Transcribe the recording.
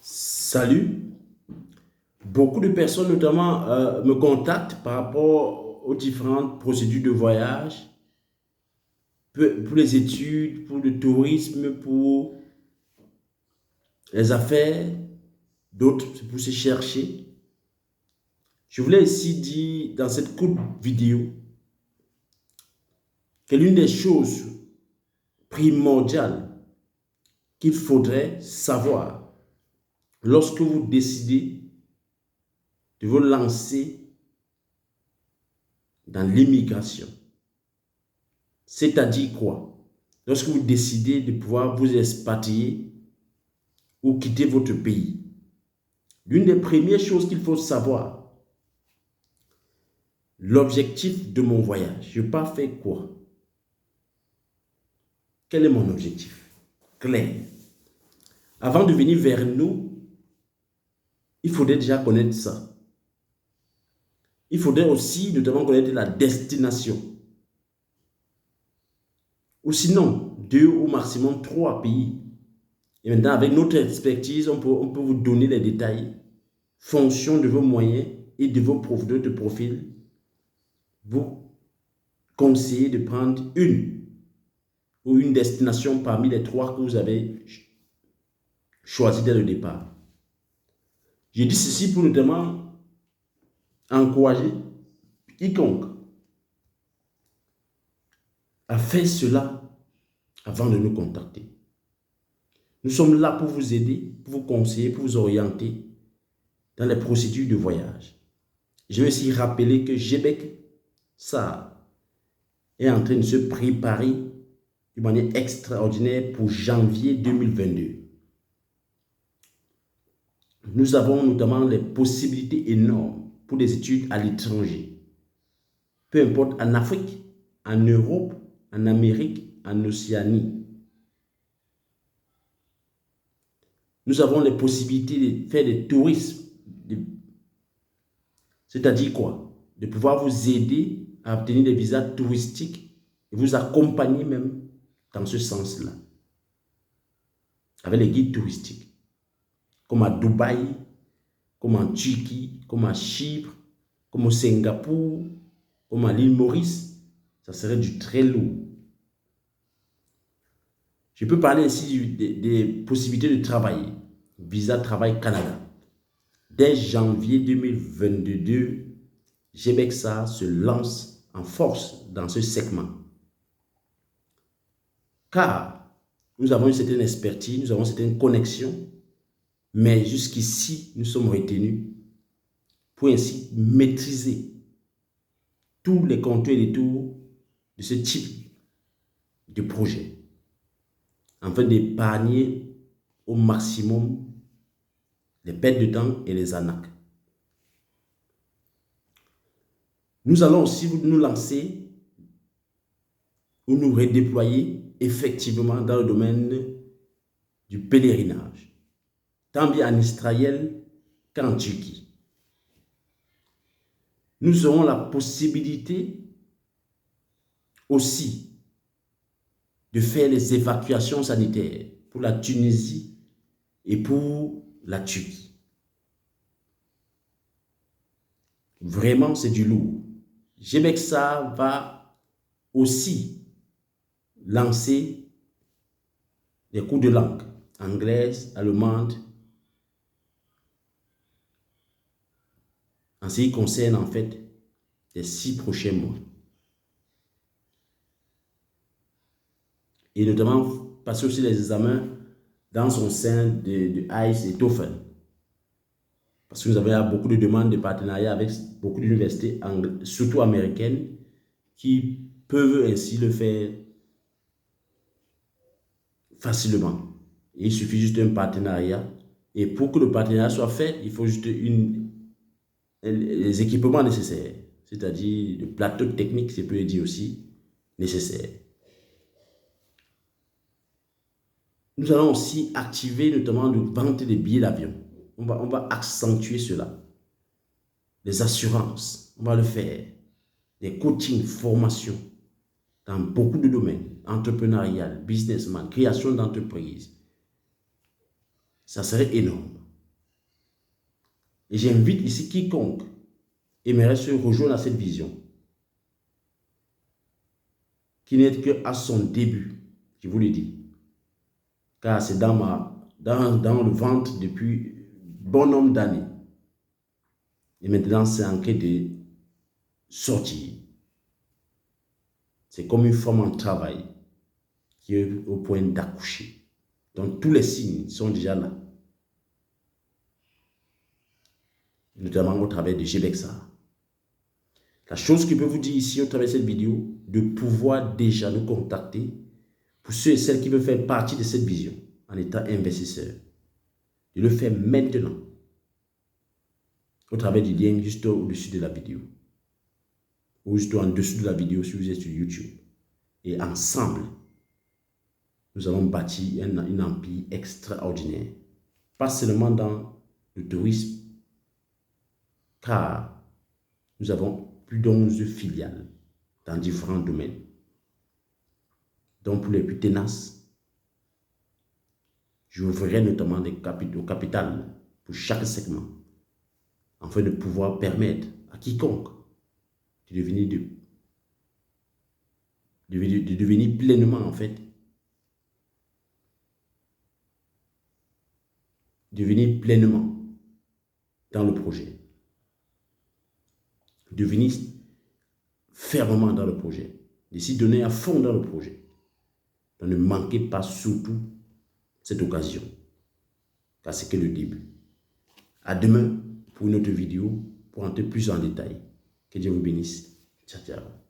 Salut. Beaucoup de personnes notamment me contactent par rapport aux différentes procédures de voyage, pour les études, pour le tourisme, pour les affaires, d'autres c'est pour se chercher. Je voulais ici dire dans cette courte vidéo que l'une des choses primordiales qu'il faudrait savoir lorsque vous décidez de vous lancer dans l'immigration, c'est-à-dire quoi? Lorsque vous décidez de pouvoir vous expatrier ou quitter votre pays, l'une des premières choses qu'il faut savoir, l'objectif de mon voyage. Je pars faire quoi? Quel est mon objectif? Clair. Avant de venir vers nous, il faudrait déjà connaître ça. Il faudrait aussi notamment connaître la destination. Ou sinon, 2 ou maximum 3 pays. Et maintenant, avec notre expertise, on peut vous donner les détails, fonction de vos moyens et de vos de profil, vous conseiller de prendre une destination parmi les 3 que vous avez choisi dès le départ. Je dis ceci pour notamment encourager quiconque à faire cela avant de nous contacter. Nous sommes là pour vous aider, pour vous conseiller, pour vous orienter dans les procédures de voyage. Je vais aussi rappeler que GBEC, ça, est en train de se préparer de manière extraordinaire pour janvier 2022. Nous avons notamment les possibilités énormes pour des études à l'étranger. Peu importe, en Afrique, en Europe, en Amérique, en Océanie. Nous avons les possibilités de faire des tourismes. C'est-à-dire quoi? De pouvoir vous aider à obtenir des visas touristiques et vous accompagner même dans ce sens-là. Avec les guides touristiques. Comme à Dubaï, comme en Turquie, comme à Chypre, comme au Singapour, comme à l'île Maurice, ça serait du très lourd. Je peux parler ainsi des possibilités de travailler. Visa Travail Canada. Dès janvier 2022, GBEXA se lance en force dans ce segment. Car nous avons une certaine expertise, nous avons une certaine connexion, mais jusqu'ici, nous sommes retenus pour ainsi maîtriser tous les contours et les tours de ce type de projet, afin d'épargner au maximum les pertes de temps et les arnaques. Nous allons aussi nous lancer ou nous redéployer effectivement dans le domaine du pèlerinage, tant bien en Israël qu'en Turquie. Nous aurons la possibilité aussi de faire les évacuations sanitaires pour la Tunisie et pour la Turquie. Vraiment, c'est du lourd. GBEXA va aussi lancer des cours de langue, anglaise, allemande, en ce qui concerne en fait les 6 prochains mois. Et notamment passer aussi les examens dans son sein de ICE et TOEFL. Parce que nous avons beaucoup de demandes de partenariat avec beaucoup d'universités, surtout américaines, qui peuvent ainsi le faire facilement. Et il suffit juste d'un partenariat. Et pour que le partenariat soit fait, il faut juste les équipements nécessaires, c'est-à-dire le plateau technique, je peux dire aussi, nécessaire. Nous allons aussi activer notamment le vente des billets d'avion. On va accentuer cela. Les assurances, on va le faire. Des coachings, formations dans beaucoup de domaines. Entrepreneurial, businessman, création d'entreprise. Ça serait énorme. Et j'invite ici quiconque aimerait se rejoindre à cette vision, qui n'est qu'à son début, je vous le dis. Car c'est dans le ventre depuis bon nombre d'années. Et maintenant, c'est en train de sortir. C'est comme une femme en travail qui est au point d'accoucher. Donc, tous les signes sont déjà là. Notamment au travers de Gebexa. La chose que je peux vous dire ici au travers de cette vidéo, de pouvoir déjà nous contacter pour ceux et celles qui veulent faire partie de cette vision en étant investisseurs. De le faire maintenant au travers du lien juste au-dessus de la vidéo ou juste en dessous de la vidéo si vous êtes sur YouTube. Et ensemble, nous allons bâtir un empire extraordinaire. Pas seulement dans le tourisme, car nous avons plus d'11 filiales dans différents domaines. Donc pour les plus tenaces, j'ouvrirai notamment des capitaux capital pour chaque segment, afin de pouvoir permettre à quiconque de devenir pleinement, en fait, devenir pleinement dans le projet, devenir fermement dans le projet, de s'y donner à fond dans le projet. Donc ne manquez pas surtout cette occasion, car c'est que le début. À demain pour une autre vidéo pour entrer plus en détail. Que Dieu vous bénisse. Ciao, ciao.